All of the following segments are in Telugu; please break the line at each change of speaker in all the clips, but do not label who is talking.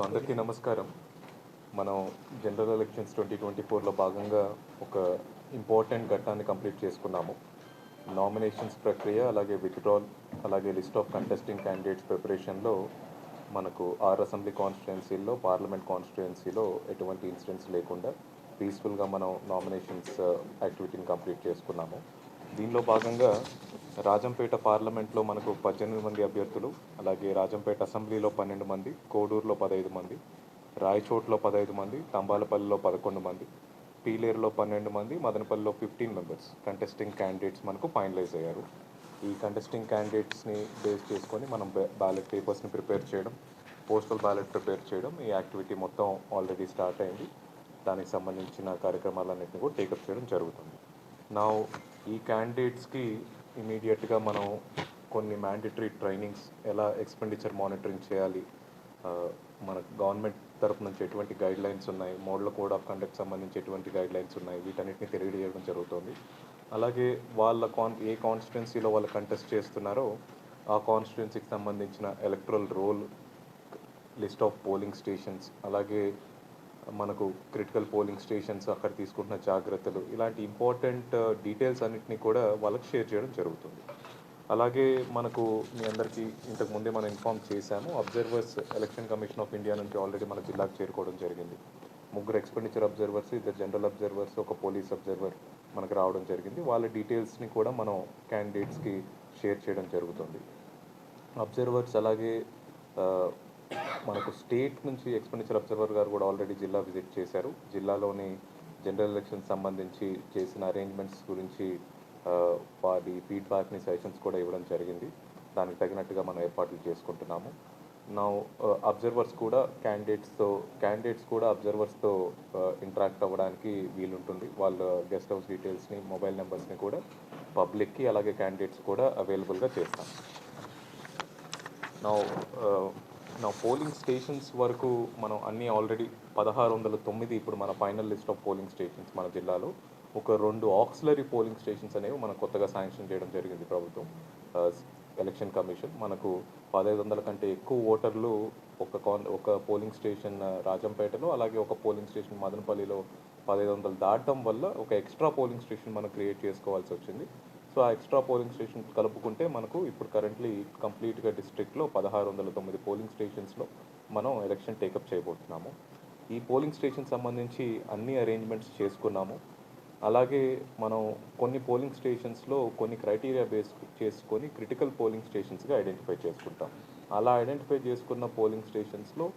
అందరికీ నమస్కారం. మనం జనరల్ ఎలక్షన్స్ 2024లో భాగంగా ఒక ఇంపార్టెంట్ ఘట్టాన్ని కంప్లీట్ చేసుకున్నాము. నామినేషన్స్ ప్రక్రియ, అలాగే విత్‌డ్రాల్, అలాగే లిస్ట్ ఆఫ్ కంటెస్టింగ్ క్యాండిడేట్స్ ప్రిపరేషన్‌లో మనకు 6 అసెంబ్లీ కాన్స్టిట్యుయెన్సీల్లో, పార్లమెంట్ కాన్స్టిట్యుయెన్సీలో ఎటువంటి ఇన్సిడెంట్స్ లేకుండా పీస్‌ఫుల్‌గా మనం నామినేషన్స్ యాక్టివిటీని కంప్లీట్ చేసుకున్నాము. దీనిలో భాగంగా రాజంపేట పార్లమెంట్లో మనకు 18 మంది అభ్యర్థులు, అలాగే రాజంపేట అసెంబ్లీలో 12 మంది, కోడూరులో 15 మంది, రాయచోట్లో 15 మంది, తంబాలపల్లిలో 11 మంది, పీలేరులో 12 మంది, మదనపల్లిలో 15 మెంబర్స్ కంటెస్టింగ్ క్యాండిడేట్స్ మనకు ఫైనలైజ్ అయ్యారు. ఈ కంటెస్టింగ్ క్యాండిడేట్స్ని బేస్ చేసుకొని మనం బ్యాలెట్ పేపర్స్ని ప్రిపేర్ చేయడం, పోస్టల్ బ్యాలెట్ ప్రిపేర్ చేయడం, ఈ యాక్టివిటీ మొత్తం ఆల్రెడీ స్టార్ట్ అయింది. దానికి సంబంధించిన కార్యక్రమాలన్నింటినీ కూడా టేకప్ చేయడం జరుగుతుంది. నా ఈ క్యాండిడేట్స్కి ఇమీడియట్గా మనం కొన్ని మ్యాండేటరీ ట్రైనింగ్స్, ఎలా ఎక్స్పెండిచర్ మానిటరింగ్ చేయాలి, మన గవర్నమెంట్ తరపు నుంచి ఎటువంటి గైడ్ లైన్స్ ఉన్నాయి, మోడల్ కోడ్ ఆఫ్ కండక్ట్ సంబంధించి ఎటువంటి గైడ్ లైన్స్ ఉన్నాయి, వీటన్నిటిని తెలియజేయడం జరుగుతుంది. అలాగే వాళ్ళ ఏ కాన్స్టిట్యున్సీలో వాళ్ళు కంటెస్ట్ చేస్తున్నారో ఆ కాన్స్టిట్యున్సీకి సంబంధించిన electoral roll, list of polling stations, అలాగే మనకు క్రిటికల్ పోలింగ్ స్టేషన్స్, అక్కడ తీసుకుంటున్న జాగ్రత్తలు, ఇలాంటి ఇంపార్టెంట్ డీటెయిల్స్ అన్నింటినీ కూడా వాళ్ళకి షేర్ చేయడం జరుగుతుంది. అలాగే మనకు మీ అందరికీ ఇంతకుముందే మనం ఇన్ఫామ్ చేశాము, observers election commission of India నుంచి ఆల్రెడీ మన జిల్లాకు చేరుకోవడం జరిగింది. 3 expenditure observers, 2 general observers, 1 police observer మనకు రావడం జరిగింది. వాళ్ళ డీటెయిల్స్ని కూడా మనం క్యాండిడేట్స్కి షేర్ చేయడం జరుగుతుంది. అబ్జర్వర్స్ అలాగే మనకు స్టేట్ నుంచి ఎక్స్పెండిచర్ అబ్జర్వర్ గారు కూడా ఆల్రెడీ జిల్లా విజిట్ చేశారు. జిల్లాలోని జనరల్ ఎలక్షన్ సంబంధించి చేసిన అరేంజ్మెంట్స్ గురించి వారి ఫీడ్బ్యాక్ని, సజెషన్స్ కూడా ఇవ్వడం జరిగింది. దానికి తగినట్టుగా మనం ఏర్పాట్లు చేసుకుంటున్నాము. నా అబ్జర్వర్స్ కూడా క్యాండిడేట్స్ కూడా అబ్జర్వర్స్తో ఇంటరాక్ట్ అవ్వడానికి వీలుంటుంది. వాళ్ళ గెస్ట్ హౌస్ డీటెయిల్స్ని, మొబైల్ నెంబర్స్ని కూడా పబ్లిక్కి అలాగే క్యాండిడేట్స్ కూడా అవైలబుల్గా చేస్తాం. నా పోలింగ్ స్టేషన్స్ వరకు మనం అన్నీ ఆల్రెడీ 1609 ఇప్పుడు మన final list of polling stations మన జిల్లాలో. ఒక 2 ఆక్సిలరీ పోలింగ్ స్టేషన్స్ అనేవి మనం కొత్తగా శాంక్షన్ చేయడం జరిగింది ప్రభుత్వం, ఎలక్షన్ కమిషన్. మనకు 1500 కంటే ఎక్కువ ఓటర్లు ఒక పోలింగ్ స్టేషన్ రాజంపేటలో, అలాగే ఒక పోలింగ్ స్టేషన్ మదనపల్లిలో 1500 దాటడం వల్ల ఒక ఎక్స్ట్రా పోలింగ్ స్టేషన్ మనం క్రియేట్ చేసుకోవాల్సి వచ్చింది. సో ఆ ఎక్స్ట్రా పోలింగ్ స్టేషన్ కలుపుకుంటే మనకు ఇప్పుడు కరెంట్లీ కంప్లీట్గా డిస్ట్రిక్ట్లో 1609 పోలింగ్ స్టేషన్స్లో మనం ఎలక్షన్ టేకప్ చేయబోతున్నాము. ఈ పోలింగ్ స్టేషన్ సంబంధించి అన్ని అరేంజ్మెంట్స్ చేసుకున్నాము. అలాగే మనం కొన్ని పోలింగ్ స్టేషన్స్లో కొన్ని క్రైటీరియా బేస్ చేసుకొని క్రిటికల్ పోలింగ్ స్టేషన్స్గా ఐడెంటిఫై చేసుకుంటాం. అలా ఐడెంటిఫై చేసుకున్న పోలింగ్ స్టేషన్స్లో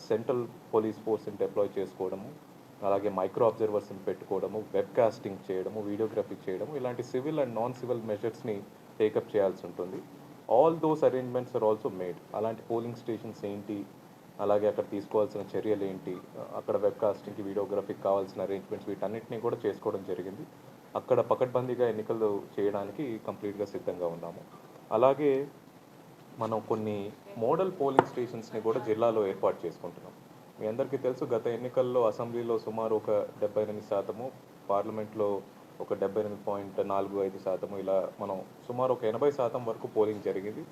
సెంట్రల్ పోలీస్ ఫోర్స్ని డిప్లాయ్ చేసుకోవడము, అలాగే మైక్రో అబ్జర్వర్స్ని పెట్టుకోవడము, వెబ్ కాస్టింగ్ చేయడము, వీడియోగ్రఫీ చేయడము, ఇలాంటి సివిల్ అండ్ నాన్ సివిల్ మెజర్స్ని టేకప్ చేయాల్సి ఉంటుంది. All those arrangements are also made. అలాంటి పోలింగ్ స్టేషన్స్ ఏంటి, అలాగే అక్కడ తీసుకోవాల్సిన చర్యలు ఏంటి, అక్కడ వెబ్ కాస్టింగ్కి, వీడియోగ్రఫీకి కావాల్సిన అరేంజ్మెంట్స్, వీటన్నిటిని కూడా చేసుకోవడం జరిగింది. అక్కడ పకడ్బందీగా ఎన్నికలు చేయడానికి కంప్లీట్గా సిద్ధంగా ఉన్నాము. అలాగే మనం కొన్ని మోడల్ పోలింగ్ స్టేషన్స్ని కూడా జిల్లాలో ఏర్పాటు చేసుకుంటున్నాం. మీ అందరికీ తెలుసు, గత ఎన్నికల్లో అసెంబ్లీలో సుమారు ఒక 78%, పార్లమెంట్లో ఒక 78.45%, ఇలా మనం సుమారు ఒక 80% వరకు పోలింగ్ జరిగింది.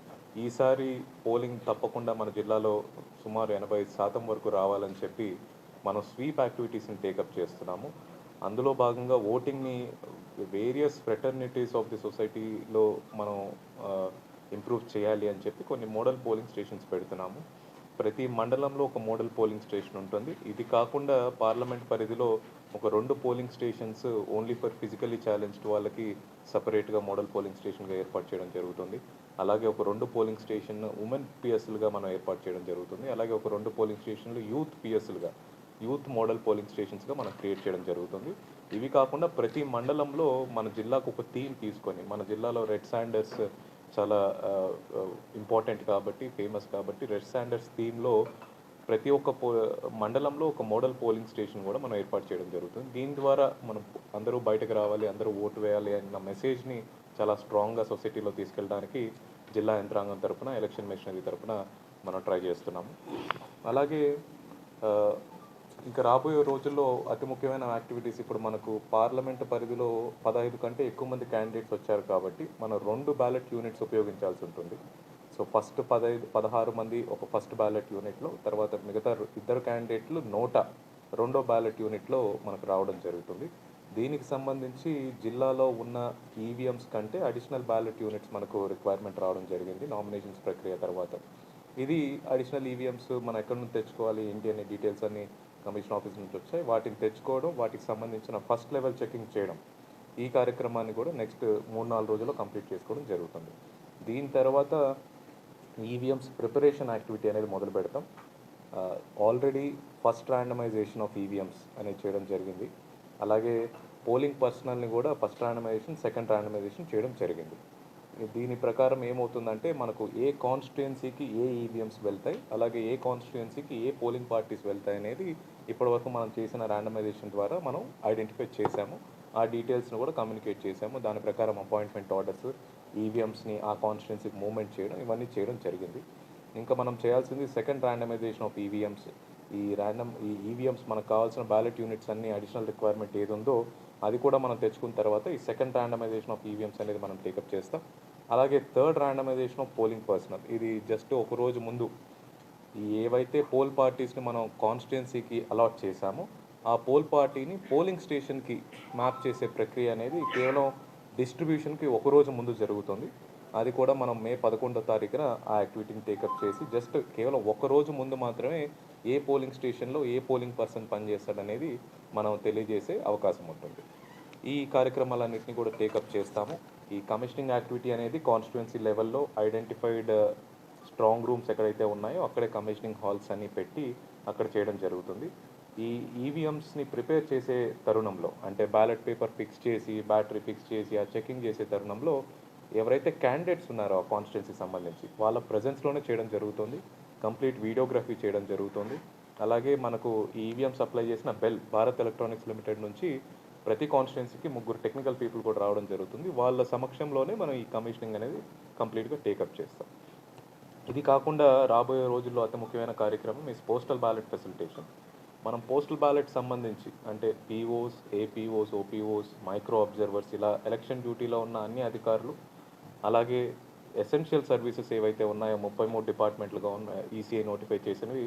ఈసారి పోలింగ్ తప్పకుండా మన జిల్లాలో సుమారు 80% వరకు రావాలని చెప్పి మనం స్వీప్ యాక్టివిటీస్ని టేకప్ చేస్తున్నాము. అందులో భాగంగా ఓటింగ్ని వేరియస్ ఫ్రెటర్నిటీస్ ఆఫ్ ది సొసైటీలో మనం ఇంప్రూవ్ చేయాలి అని చెప్పి కొన్ని మోడల్ పోలింగ్ స్టేషన్స్ పెడుతున్నాము. ప్రతి మండలంలో ఒక మోడల్ పోలింగ్ స్టేషన్ ఉంటుంది. ఇది కాకుండా పార్లమెంట్ పరిధిలో ఒక 2 polling stations only for physically challenged వాళ్ళకి సపరేట్గా మోడల్ పోలింగ్ స్టేషన్గా ఏర్పాటు చేయడం జరుగుతుంది. అలాగే ఒక 2 పోలింగ్ స్టేషన్ ఉమెన్ పిఎస్లుగా మనం ఏర్పాటు చేయడం జరుగుతుంది. అలాగే ఒక 2 పోలింగ్ స్టేషన్లు యూత్ పిఎస్లుగా, యూత్ మోడల్ పోలింగ్ స్టేషన్స్గా మనం క్రియేట్ చేయడం జరుగుతుంది. ఇవి కాకుండా ప్రతి మండలంలో మన జిల్లాకు ఒక థీమ్ తీసుకొని, మన జిల్లాలో రెడ్ శాండర్స్ చాలా ఇంపార్టెంట్ కాబట్టి, ఫేమస్ కాబట్టి, రెడ్ శాండర్స్ థీమ్లో ప్రతి ఒక్క మండలంలో ఒక మోడల్ పోలింగ్ స్టేషన్ కూడా మనం ఏర్పాటు చేయడం జరుగుతుంది. దీని ద్వారా మనం అందరూ బయటకు రావాలి, అందరూ ఓటు వేయాలి అన్న మెసేజ్ని చాలా స్ట్రాంగ్గా సొసైటీలో తీసుకెళ్ళడానికి జిల్లా యంత్రాంగం తరఫున, ఎలక్షన్ మిషనరీ తరఫున మనం ట్రై చేస్తున్నాము. అలాగే ఇంకా రాబోయే రోజుల్లో అతి ముఖ్యమైన యాక్టివిటీస్, ఇప్పుడు మనకు పార్లమెంట్ పరిధిలో 15 కంటే ఎక్కువ మంది క్యాండిడేట్స్ వచ్చారు కాబట్టి మనం 2 బ్యాలెట్ యూనిట్స్ ఉపయోగించాల్సి ఉంటుంది. సో ఫస్ట్ 16 మంది ఒక ఫస్ట్ బ్యాలెట్ యూనిట్లో, తర్వాత మిగతా ఇద్దరు క్యాండిడేట్లు నోటా రెండో బ్యాలెట్ యూనిట్లో మనకు రావడం జరుగుతుంది. దీనికి సంబంధించి జిల్లాలో ఉన్న ఈవీఎంస్ కంటే అడిషనల్ బ్యాలెట్ యూనిట్స్ మనకు రిక్వైర్మెంట్ రావడం జరిగింది నామినేషన్స్ ప్రక్రియ తర్వాత. ఇది అడిషనల్ ఈవీఎంస్ మనం ఎక్కడి నుంచి తెచ్చుకోవాలి ఏంటి అనే డీటెయిల్స్ అన్ని కమిషన్ ఆఫీస్ నుంచి వచ్చాయి. వాటిని తెచ్చుకోవడం, వాటికి సంబంధించిన ఫస్ట్ లెవెల్ చెకింగ్ చేయడం, ఈ కార్యక్రమాన్ని కూడా నెక్స్ట్ 3-4 రోజుల్లో కంప్లీట్ చేసుకోవడం జరుగుతుంది. దీని తర్వాత ఈవీఎంస్ ప్రిపరేషన్ యాక్టివిటీ అనేది మొదలు పెడతాం. Already first randomisation of EVMs అనేది చేయడం జరిగింది. అలాగే పోలింగ్ పర్సనల్ని కూడా ఫస్ట్ ర్యాండమైజేషన్, సెకండ్ ర్యాండమైజేషన్ చేయడం జరిగింది. దీని ప్రకారం ఏమవుతుందంటే మనకు ఏ కాన్స్టిట్యుయెన్సీకి ఏ ఈవీఎంస్ వెళ్తాయి, అలాగే ఏ కాన్స్టిట్యుయెన్సీకి ఏ పోలింగ్ పార్టీస్ వెళ్తాయి అనేది ఇప్పటివరకు మనం చేసిన ర్యాండమైజేషన్ ద్వారా మనం ఐడెంటిఫై చేశాము. ఆ డీటెయిల్స్ని కూడా కమ్యూనికేట్ చేశాము. దాని ప్రకారం అపాయింట్మెంట్ ఆర్డర్స్, ఈవీఎంస్ని ఆ కాన్స్టిట్యుయెన్సీకి మూవ్మెంట్ చేయడం, ఇవన్నీ చేయడం జరిగింది. ఇంకా మనం చేయాల్సింది సెకండ్ ర్యాండమైజేషన్ ఆఫ్ ఈవీఎంస్. ఈ ఈవీఎంస్ మనకు కావాల్సిన బ్యాలెట్ యూనిట్స్ అన్ని అడిషనల్ రిక్వైర్మెంట్ ఏది ఉందో అది కూడా మనం తెచ్చుకున్న తర్వాత ఈ సెకండ్ ర్యాండమైజేషన్ ఆఫ్ ఈవీఎంస్ అనేది మనం టేకప్ చేస్తాం. అలాగే third randomisation of polling personnel, ఇది జస్ట్ ఒక రోజు ముందు ఏవైతే పోల్ పార్టీస్ని మనం కాన్స్టిట్యుయెన్సీకి అలాట్ చేశామో ఆ పోల్ పార్టీని పోలింగ్ స్టేషన్కి మ్యాప్ చేసే ప్రక్రియ అనేది కేవలం డిస్ట్రిబ్యూషన్కి ఒక రోజు ముందు జరుగుతుంది. అది కూడా మనం మే 11వ తారీఖున ఆ యాక్టివిటీని టేకప్ చేసి జస్ట్ కేవలం ఒక రోజు ముందు మాత్రమే ఏ పోలింగ్ స్టేషన్లో ఏ పోలింగ్ పర్సన్ పనిచేస్తాడనేది మనం తెలియజేసే అవకాశం ఉంటుంది. ఈ కార్యక్రమాలన్నింటినీ కూడా టేకప్ చేస్తాము. ఈ కమిషనింగ్ యాక్టివిటీ అనేది కాన్స్టిట్యుయెన్సీ లెవెల్లో ఐడెంటిఫైడ్ స్ట్రాంగ్ రూమ్స్ ఎక్కడైతే ఉన్నాయో అక్కడే కమిషనింగ్ హాల్స్ అన్ని పెట్టి అక్కడ చేయడం జరుగుతుంది. ఈ ఈవీఎంస్ని ప్రిపేర్ చేసే తరుణంలో, అంటే బ్యాలెట్ పేపర్ ఫిక్స్ చేసి, బ్యాటరీ ఫిక్స్ చేసి ఆ చెకింగ్ చేసే తరుణంలో ఎవరైతే క్యాండిడేట్స్ ఉన్నారో ఆ కాన్స్టిట్యుయెన్సీకి సంబంధించి వాళ్ళ ప్రెజెన్స్లోనే చేయడం జరుగుతుంది. కంప్లీట్ వీడియోగ్రఫీ చేయడం జరుగుతుంది. అలాగే మనకు ఈ ఈవీఎం సప్లై చేసిన బెల్, భారత్ ఎలక్ట్రానిక్స్ లిమిటెడ్ నుంచి ప్రతి కాన్స్టిట్యుయెన్సీకి 3 టెక్నికల్ పీపుల్ కూడా రావడం జరుగుతుంది. వాళ్ళ సమక్షంలోనే మనం ఈ కమిషనింగ్ అనేది కంప్లీట్గా టేకప్ చేస్తాం. ఇది కాకుండా రాబోయే రోజుల్లో అతి ముఖ్యమైన కార్యక్రమం ఈ పోస్టల్ బ్యాలెట్ ఫెసిలిటేషన్. మనం పోస్టల్ బ్యాలెట్ సంబంధించి అంటే POs, APOs, OPOs, micro observers, ఇలా ఎలక్షన్ డ్యూటీలో ఉన్న అన్ని అధికారులు, అలాగే ఎసెన్షియల్ సర్వీసెస్ ఏవైతే ఉన్నాయో 33 డిపార్ట్మెంట్లుగా ఉన్న ఈసీఐ నోటిఫై చేసినవి,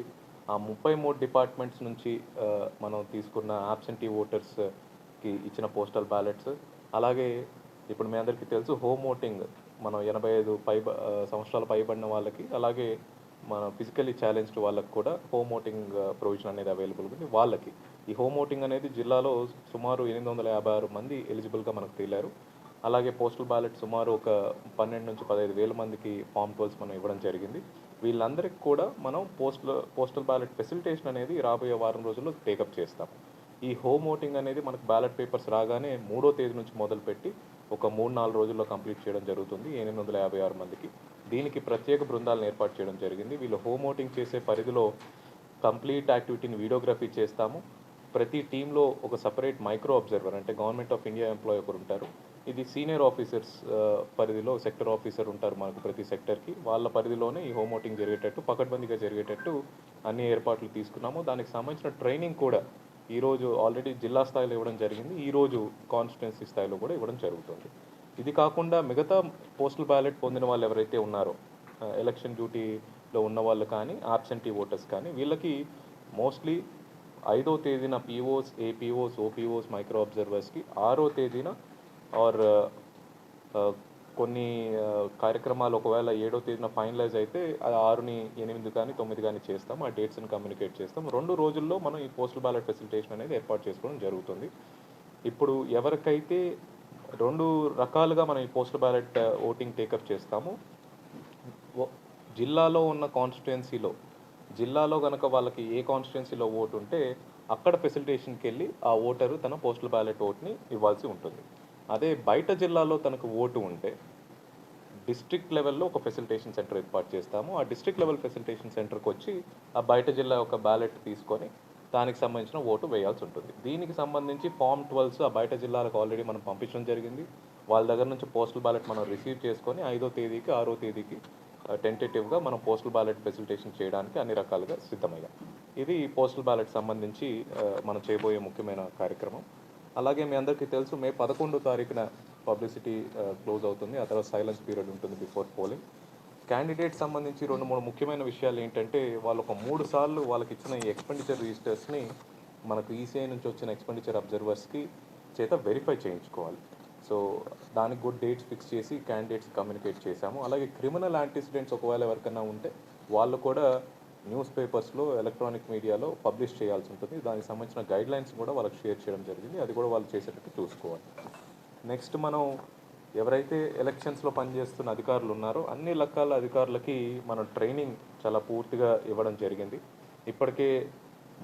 ఆ 33 డిపార్ట్మెంట్స్ నుంచి మనం తీసుకున్న యాబ్సెంటీ ఓటర్స్కి ఇచ్చిన పోస్టల్ బ్యాలెట్స్, అలాగే ఇప్పుడు మీ అందరికీ తెలుసు హోమ్ ఓటింగ్ మనం 85 సంవత్సరాల పైబడిన వాళ్ళకి, అలాగే మన ఫిజికల్లీ ఛాలెంజ్డ్ వాళ్ళకి కూడా హోమ్ ఓటింగ్ ప్రొవిజన్ అనేది అవైలబుల్ ఉంది. వాళ్ళకి ఈ హోమ్ ఓటింగ్ అనేది జిల్లాలో సుమారు 856 మంది ఎలిజిబుల్గా మనకు తేలారు. అలాగే పోస్టల్ బ్యాలెట్ సుమారు ఒక 12 నుంచి 15 వేల మందికి ఫామ్ 12 మనం ఇవ్వడం జరిగింది. వీళ్ళందరికీ కూడా మనం పోస్టల్ బ్యాలెట్ ఫెసిలిటేషన్ అనేది రాబోయే వారం రోజుల్లో టేకప్ చేస్తాం. ఈ హోమ్ ఓటింగ్ అనేది మనకు బ్యాలెట్ పేపర్స్ రాగానే 3వ తేదీ నుంచి మొదలుపెట్టి ఒక 3-4 రోజుల్లో కంప్లీట్ చేయడం జరుగుతుంది 856 మందికి. దీనికి ప్రత్యేక బృందాలను ఏర్పాటు చేయడం జరిగింది. వీళ్ళు హోమ్ ఓటింగ్ చేసే పరిధిలో కంప్లీట్ యాక్టివిటీని వీడియోగ్రఫీ చేస్తాము. ప్రతి టీంలో ఒక సపరేట్ మైక్రో అబ్జర్వర్, అంటే గవర్నమెంట్ ఆఫ్ ఇండియా ఎంప్లాయీ ఒకరు ఉంటారు. ఇది సీనియర్ ఆఫీసర్స్ పరిధిలో సెక్టర్ ఆఫీసర్ ఉంటారు మనకు ప్రతి సెక్టర్కి. వాళ్ళ పరిధిలోనే ఈ హోమ్ ఓటింగ్ జరిగేటట్టు, పకడ్బందీగా జరిగేటట్టు అన్ని ఏర్పాట్లు తీసుకున్నాము. దానికి సంబంధించిన ట్రైనింగ్ కూడా ఈరోజు ఆల్రెడీ జిల్లా స్థాయిలో ఇవ్వడం జరిగింది. ఈరోజు కాన్స్టిట్యుయెన్సీ స్థాయిలో కూడా ఇవ్వడం జరుగుతుంది. ఇది కాకుండా మిగతా పోస్టల్ బ్యాలెట్ పొందిన వాళ్ళు ఎవరైతే ఉన్నారో, ఎలక్షన్ డ్యూటీలో ఉన్న వాళ్ళు కానీ, ఆబ్సెంటీ ఓటర్స్ కానీ, వీళ్ళకి మోస్ట్లీ 5వ తేదీన పీఓస్, ఏపీఓస్, ఓపీఓస్, మైక్రో అబ్జర్వర్స్కి, 6వ తేదీన ఆర్ కొన్ని కార్యక్రమాలు ఒకవేళ 7వ తేదీన ఫైనలైజ్ అయితే అది 6ని 8 కానీ 9 కానీ చేస్తాం. ఆ డేట్స్ని కమ్యూనికేట్ చేస్తాం. 2 రోజుల్లో మనం ఈ పోస్టల్ బ్యాలెట్ ఫెసిలిటేషన్ అనేది ఏర్పాటు చేసుకోవడం జరుగుతుంది. ఇప్పుడు ఎవరికైతే 2 రకాలుగా మనం ఈ పోస్టల్ బ్యాలెట్ ఓటింగ్ టేకప్ చేస్తాము. జిల్లాలో ఉన్న కాన్స్టిట్యుయెన్సీలో, జిల్లాలో కనుక వాళ్ళకి ఏ కాన్స్టిట్యుయెన్సీలో ఓటు ఉంటే అక్కడ ఫెసిలిటేషన్కి వెళ్ళి ఆ ఓటరు తన పోస్టల్ బ్యాలెట్ ఓట్ని ఇవ్వాల్సి ఉంటుంది. అదే బయట జిల్లాలో తనకు ఓటు ఉంటే డిస్ట్రిక్ట్ లెవెల్లో ఒక ఫెసిలిటేషన్ సెంటర్ ఏర్పాటు చేస్తాము. ఆ డిస్ట్రిక్ట్ లెవెల్ ఫెసిలిటేషన్ సెంటర్కి వచ్చి ఆ బయట జిల్లా యొక్క బ్యాలెట్ తీసుకొని దానికి సంబంధించిన ఓటు వేయాల్సి ఉంటుంది. దీనికి సంబంధించి ఫామ్ 12 ఆ బయట జిల్లాలకు ఆల్రెడీ మనం పంపించడం జరిగింది. వాళ్ళ దగ్గర నుంచి పోస్టల్ బ్యాలెట్ మనం రిసీవ్ చేసుకొని 5వ తేదీకి 6వ తేదీకి టెంటేటివ్గా మనం పోస్టల్ బ్యాలెట్ ఫెసిలిటేషన్ చేయడానికి అన్ని రకాలుగా సిద్ధమయ్యాం. ఇది పోస్టల్ బ్యాలెట్ సంబంధించి మనం చేయబోయే ముఖ్యమైన కార్యక్రమం. అలాగే మీ అందరికీ తెలుసు మే 11వ తారీఖున పబ్లిసిటీ క్లోజ్ అవుతుంది. ఆ తర్వాత సైలెన్స్ పీరియడ్ ఉంటుంది బిఫోర్ పోలింగ్. క్యాండిడేట్ సంబంధించి 2-3 ముఖ్యమైన విషయాలు ఏంటంటే, వాళ్ళు ఒక 3 సార్లు వాళ్ళకి ఇచ్చిన ఈ ఎక్స్‌పెండిచర్ రిజిస్టర్స్‌ని మనకు ఈసీఐ నుంచి వచ్చిన ఎక్స్‌పెండిచర్ అబ్జర్వర్స్‌కి చేత వెరిఫై చేయించుకోవాలి. సో, దానికి కూడా డేట్స్ ఫిక్స్ చేసి క్యాండిడేట్స్ కమ్యూనికేట్ చేశాము. అలాగే క్రిమినల్ యాంటిసిడెంట్స్ ఒకవేళ ఎవరికన్నా ఉంటే వాళ్ళు కూడా న్యూస్ పేపర్స్‌లో, ఎలక్ట్రానిక్ మీడియాలో పబ్లిష్ చేయాల్సి ఉంటుంది. దానికి సంబంధించిన గైడ్‌లైన్స్ కూడా వాళ్ళకి షేర్ చేయడం జరిగింది. అది కూడా వాళ్ళు చేసేటట్టు చూసుకోవాలి. నెక్స్ట్ మనం ఎవరైతే ఎలక్షన్స్‌లో పనిచేస్తున్న అధికారులు ఉన్నారో అన్ని రకాల అధికారులకి మనం ట్రైనింగ్ చాలా పూర్తిగా ఇవ్వడం జరిగింది. ఇప్పటికే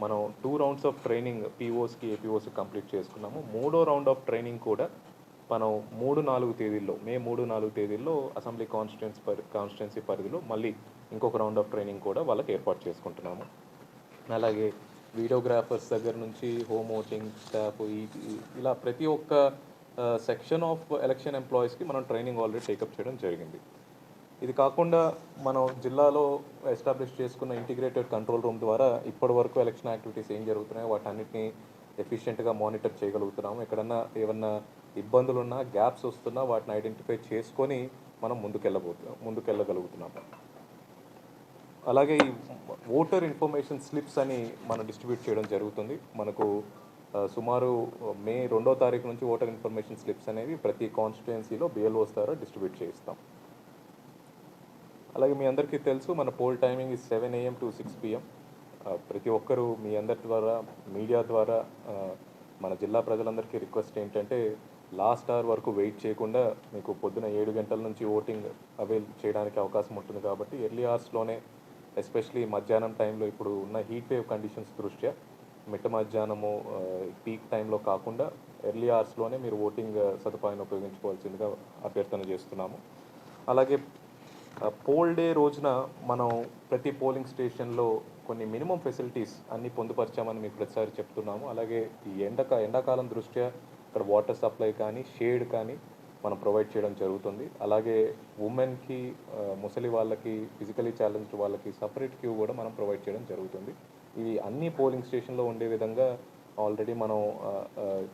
మనం 2 రౌండ్స్ ఆఫ్ ట్రైనింగ్ పీఓస్‌కి, ఏపీఓస్‌కి కంప్లీట్ చేసుకున్నాము. మూడో రౌండ్ ఆఫ్ ట్రైనింగ్ కూడా మనం 3, 4 తేదీల్లో మే 3, 4 తేదీల్లో అసెంబ్లీ కాన్స్టిట్యుయెన్సీ పరిధిలో మళ్ళీ ఇంకొక రౌండ్ ఆఫ్ ట్రైనింగ్ కూడా వాళ్ళకి ఏర్పాటు చేసుకుంటున్నాము. అలాగే వీడియోగ్రాఫర్స్ దగ్గర నుంచి హోమ్ ఓటింగ్ స్టాఫ్ ఇలా ప్రతి ఒక్క సెక్షన్ ఆఫ్ ఎలక్షన్ ఎంప్లాయీస్కి మనం ట్రైనింగ్ ఆల్రెడీ టేకప్ చేయడం జరిగింది. ఇది కాకుండా మనం జిల్లాలో ఎస్టాబ్లిష్ చేసుకున్న ఇంటిగ్రేటెడ్ కంట్రోల్ రూమ్ ద్వారా ఇప్పటి వరకు ఎలక్షన్ యాక్టివిటీస్ ఏం జరుగుతున్నాయో వాటన్నిటిని ఎఫిషియెంట్గా మానిటర్ చేయగలుగుతున్నాము. ఎక్కడన్నా ఏమన్నా ఇబ్బందులు ఉన్నా, గ్యాప్స్ వస్తున్నా వాటిని ఐడెంటిఫై చేసుకొని మనం ముందుకెళ్ళగలుగుతున్నాము. అలాగే ఈ ఓటర్ ఇన్ఫర్మేషన్ స్లిప్స్ అని మనం డిస్ట్రిబ్యూట్ చేయడం జరుగుతుంది. మనకు సుమారు మే 2వ తారీఖు నుంచి ఓటర్ ఇన్ఫర్మేషన్ స్లిప్స్ అనేవి ప్రతి కాన్స్టిట్యుయెన్సీలో బిఎల్ఓస్ ద్వారా డిస్ట్రిబ్యూట్ చేయిస్తాం. అలాగే మీ అందరికీ తెలుసు మన పోల్ టైమింగ్ ఈ 7 AM to 6 PM. ప్రతి ఒక్కరూ మీ అందరి ద్వారా, మీడియా ద్వారా మన జిల్లా ప్రజలందరికీ రిక్వెస్ట్ ఏంటంటే లాస్ట్ అవర్ వరకు వెయిట్ చేయకుండా మీకు పొద్దున 7 గంటల నుంచి ఓటింగ్ అవైల్ చేయడానికి అవకాశం ఉంటుంది కాబట్టి ఎర్లీ అవర్స్లోనే ఎస్పెషలీ మధ్యాహ్నం టైంలో ఇప్పుడు ఉన్న హీట్ వేవ్ కండిషన్స్ దృష్ట్యా మిట్ట మధ్యాహ్నము పీక్ టైంలో కాకుండా ఎర్లీ అవర్స్లోనే మీరు ఓటింగ్ సదుపాయాన్ని ఉపయోగించుకోవాల్సిందిగా అభ్యర్థన చేస్తున్నాము. అలాగే పోల్ డే రోజున మనం ప్రతి పోలింగ్ స్టేషన్లో కొన్ని మినిమం ఫెసిలిటీస్ అన్నీ పొందుపరిచామని మీకు ప్రతిసారి చెప్తున్నాము. అలాగే ఈ ఎండాకాలం దృష్ట్యా ఇక్కడ వాటర్ సప్లై కానీ, షేడ్ కానీ మనం ప్రొవైడ్ చేయడం జరుగుతుంది. అలాగే ఉమెన్కి, ముసలి వాళ్ళకి, ఫిజికలీ ఛాలెంజ్డ్ వాళ్ళకి సపరేట్ క్యూ కూడా మనం ప్రొవైడ్ చేయడం జరుగుతుంది. ఇవి అన్ని పోలింగ్ స్టేషన్లో ఉండే విధంగా ఆల్రెడీ మనం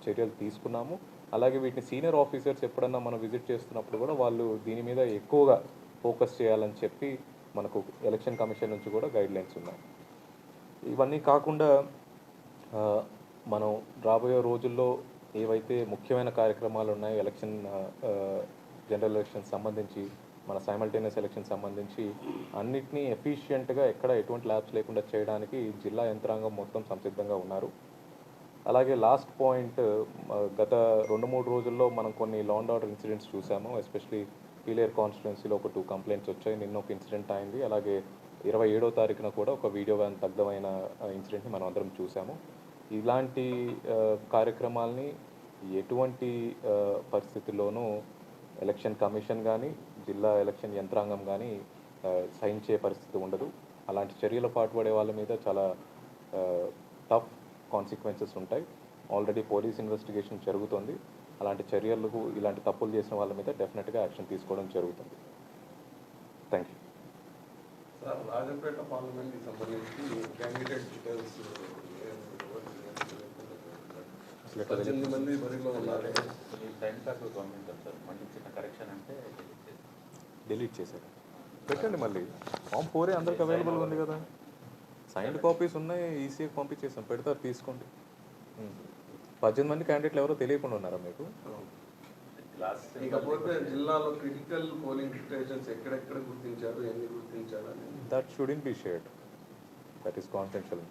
చర్యలు తీసుకున్నాము. అలాగే వీటిని సీనియర్ ఆఫీసర్స్ ఎప్పుడన్నా మనం విజిట్ చేస్తున్నప్పుడు కూడా వాళ్ళు దీని మీద ఎక్కువగా ఫోకస్ చేయాలని చెప్పి మనకు ఎలక్షన్ కమిషన్ నుంచి కూడా గైడ్లైన్స్ ఉన్నాయి. ఇవన్నీ కాకుండా మనం రాబోయే రోజుల్లో ఏవైతే ముఖ్యమైన కార్యక్రమాలు ఉన్నాయో జనరల్ ఎలక్షన్ సంబంధించి, మన సైమల్టేనియస్ ఎలక్షన్ సంబంధించి అన్నిటినీ ఎఫిషియెంట్గా ఎక్కడ ఎటువంటి ల్యాబ్స్ లేకుండా చేయడానికి జిల్లా యంత్రాంగం మొత్తం సంసిద్ధంగా ఉన్నారు. అలాగే లాస్ట్ పాయింట్, గత 2-3 రోజుల్లో మనం కొన్ని లా అండ్ ఆర్డర్ ఇన్సిడెంట్స్ చూసాము. ఎస్పెషలీ పీలేర్ కాన్స్టిట్యుయెన్సీలో ఒక 2 కంప్లైంట్స్ వచ్చాయి. నిన్న ఒక ఇన్సిడెంట్ అయింది. అలాగే 27వ తారీఖున కూడా ఒక వీడియో వ్యాన్ దగ్ధమైన ఇన్సిడెంట్ని మనం అందరం చూసాము. ఇలాంటి కార్యక్రమాల్ని ఎటువంటి పరిస్థితుల్లోనూ ఎలక్షన్ కమిషన్ కానీ, జిల్లా ఎలక్షన్ యంత్రాంగం కానీ సహించే పరిస్థితి ఉండదు. అలాంటి చర్యలు పాటుపడే వాళ్ళ మీద చాలా టఫ్ కాన్సిక్వెన్సెస్ ఉంటాయి. ఆల్రెడీ పోలీస్ ఇన్వెస్టిగేషన్ జరుగుతుంది. అలాంటి చర్యలకు, ఇలాంటి తప్పులు చేసిన వాళ్ళ మీద డెఫినెట్గా యాక్షన్ తీసుకోవడం జరుగుతుంది. Thank you.
సార్, రాజంపేట పార్లమెంట్కి సంబంధించి క్యాండిడేట్ డీటెయిల్స్ 18 మంది బరిలో ఉన్నారు.
డిలీట్ చేశారు. పెట్టండి మళ్ళీ. ఫామ్ 4 అందరికి అవైలబుల్ ఉంది కదా. సైన్డ్ కాపీస్ ఉన్నాయి, ఈసీకి పంపించేసాం. పెడతారు, తీసుకోండి. 18 మంది క్యాండిడేట్లు ఎవరో తెలియకుండా ఉన్నారా మీకు?
ఇకపోతే జిల్లాలో క్రిటికల్ పోలింగ్ స్టేషన్స్ ఎక్కడెక్కడ గుర్తించారు, ఎన్ని గుర్తించారు అని
that shouldn't be shared. That is confidential.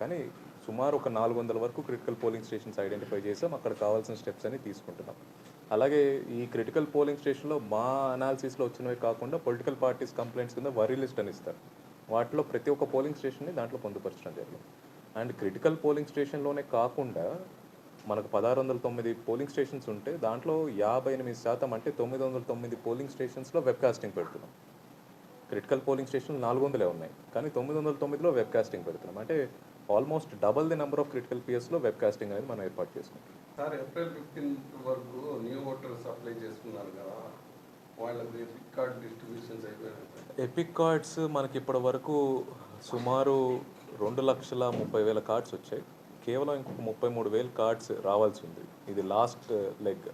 కానీ సుమారు ఒక 400 వరకు క్రిటికల్ పోలింగ్ స్టేషన్స్ ఐడెంటిఫై చేసాం. అక్కడ కావాల్సిన స్టెప్స్ అని తీసుకుంటున్నాం. అలాగే ఈ క్రిటికల్ పోలింగ్ స్టేషన్లో మా అనాలిసిస్లో వచ్చినవి కాకుండా పొలిటికల్ పార్టీస్ కంప్లైంట్స్ కింద వరీ లిస్ట్ అని ఇస్తారు. వాటిలో ప్రతి ఒక్క పోలింగ్ స్టేషన్ని దాంట్లో పొందుపరచడం జరిగింది. అండ్ క్రిటికల్ పోలింగ్ స్టేషన్లోనే కాకుండా మనకు 1609 పోలింగ్ స్టేషన్స్ ఉంటే దాంట్లో 58% అంటే 909 పోలింగ్ స్టేషన్స్లో వెబ్కాస్టింగ్ పెడుతున్నాం. క్రిటికల్ పోలింగ్ స్టేషన్లు 400 ఉన్నాయి, కానీ 909లో వెబ్కాస్టింగ్ పెడుతున్నాం. అంటే almost double the number of critical పిఎస్లో వెబ్కాస్టింగ్ అనేది మనం ఏర్పాటు చేసుకుంటాం.
సార్, ఏప్రిల్ 15 వరకు న్యూ ఓటర్స్ అప్లై చేసుకున్నారు కదా, వాళ్ళకి ఎపిక్ కార్డ్ డిస్ట్రిబ్యూషన్స్ అయిపోయినాయి.
ఎపిక్ కార్డ్స్ మనకి ఇప్పటి వరకు సుమారు 2,30,000 కార్డ్స్ వచ్చాయి. కేవలం ఇంకొక 33,000 కార్డ్స్ రావాల్సి ఉంది. ఇది లాస్ట్ లెగ్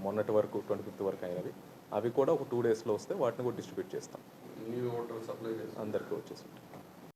మొన్నటి వరకు 25th వరకు అయినవి. అవి కూడా ఒక 2 డేస్లో వస్తే వాటిని కూడా డిస్ట్రిబ్యూట్ చేస్తాం.
న్యూ ఓటర్ సప్లై చేస్తున్నారు
అందరికీ వచ్చేసి